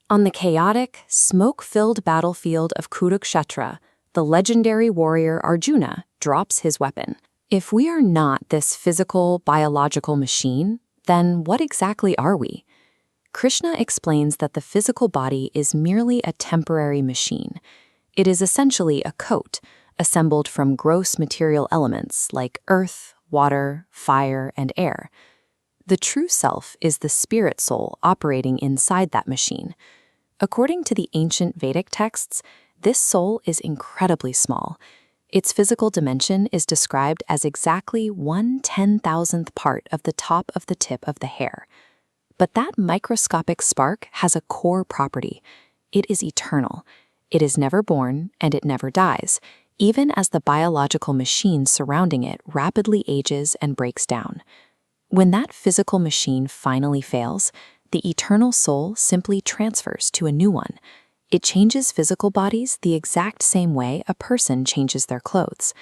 On the chaotic, smoke-filled battlefield of Kurukshetra, the legendary warrior Arjuna drops his weapon. If we are not this physical, biological machine, then what exactly are we? Krishna explains that the physical body is merely a temporary machine. It is essentially a coat, assembled from gross material elements like earth, water, fire, and air. The true self is the spirit soul operating inside that machine. According to the ancient Vedic texts, this soul is incredibly small. Its physical dimension is described as exactly 1/10,000th part of the top of the tip of the hair. But that microscopic spark has a core property. It is eternal. It is never born, and it never dies, even as the biological machine surrounding it rapidly ages and breaks down. When that physical machine finally fails, the eternal soul simply transfers to a new one. It changes physical bodies the exact same way a person changes their clothes.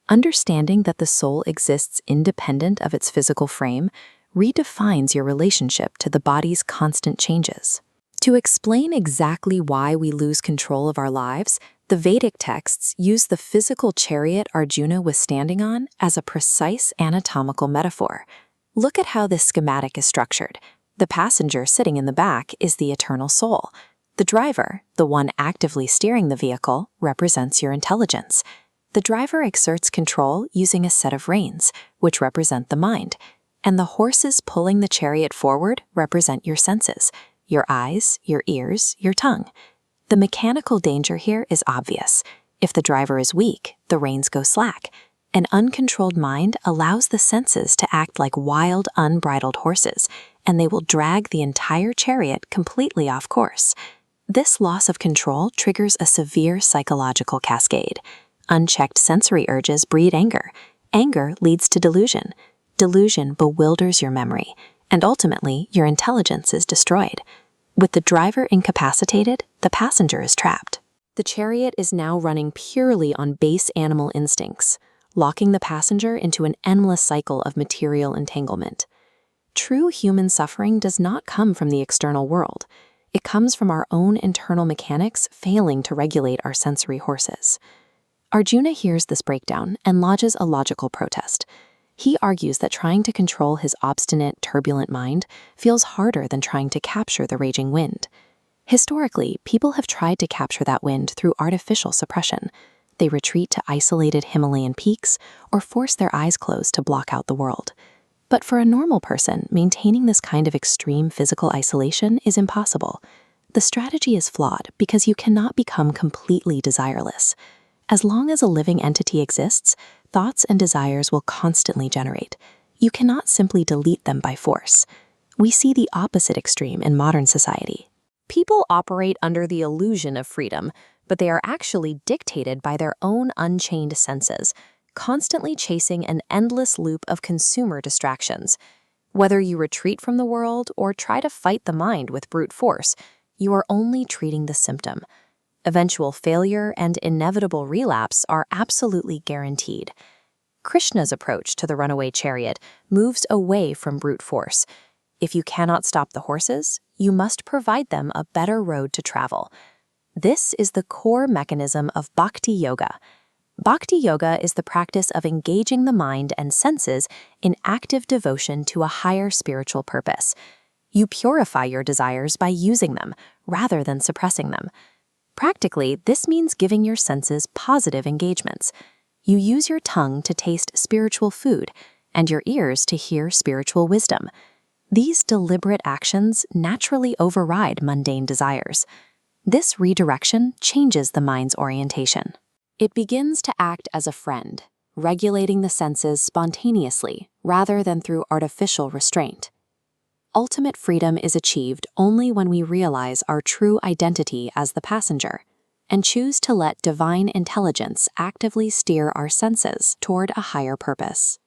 Understanding that the soul exists independent of its physical frame redefines your relationship to the body's constant changes. To explain exactly why we lose control of our lives, the Vedic texts use the physical chariot Arjuna was standing on as a precise anatomical metaphor. Look at how this schematic is structured. The passenger sitting in the back is the eternal soul. The driver, the one actively steering the vehicle, represents your intelligence. The driver exerts control using a set of reins, which represent the mind. And the horses pulling the chariot forward represent your senses, your eyes, your ears, your tongue. The mechanical danger here is obvious. If the driver is weak, the reins go slack. An uncontrolled mind allows the senses to act like wild, unbridled horses, and they will drag the entire chariot completely off course. This loss of control triggers a severe psychological cascade. Unchecked sensory urges breed anger. Anger leads to delusion. Delusion bewilders your memory, and ultimately, your intelligence is destroyed. With the driver incapacitated, the passenger is trapped. The chariot is now running purely on base animal instincts, locking the passenger into an endless cycle of material entanglement. True human suffering does not come from the external world. It comes from our own internal mechanics failing to regulate our sensory horses. Arjuna hears this breakdown and lodges a logical protest. He argues that trying to control his obstinate, turbulent mind feels harder than trying to capture the raging wind. Historically, people have tried to capture that wind through artificial suppression. They retreat to isolated Himalayan peaks or force their eyes closed to block out the world. But for a normal person, maintaining this kind of extreme physical isolation is impossible. The strategy is flawed because you cannot become completely desireless. As long as a living entity exists, thoughts and desires will constantly generate. You cannot simply delete them by force. We see the opposite extreme in modern society. People operate under the illusion of freedom, but they are actually dictated by their own unchained senses, constantly chasing an endless loop of consumer distractions. Whether you retreat from the world or try to fight the mind with brute force, you are only treating the symptom. Eventual failure and inevitable relapse are absolutely guaranteed. Krishna's approach to the runaway chariot moves away from brute force. If you cannot stop the horses, you must provide them a better road to travel. This is the core mechanism of Bhakti Yoga. Bhakti Yoga is the practice of engaging the mind and senses in active devotion to a higher spiritual purpose. You purify your desires by using them, rather than suppressing them. Practically, this means giving your senses positive engagements. You use your tongue to taste spiritual food, and your ears to hear spiritual wisdom. These deliberate actions naturally override mundane desires. This redirection changes the mind's orientation. It begins to act as a friend, regulating the senses spontaneously rather than through artificial restraint. Ultimate freedom is achieved only when we realize our true identity as the passenger and choose to let divine intelligence actively steer our senses toward a higher purpose.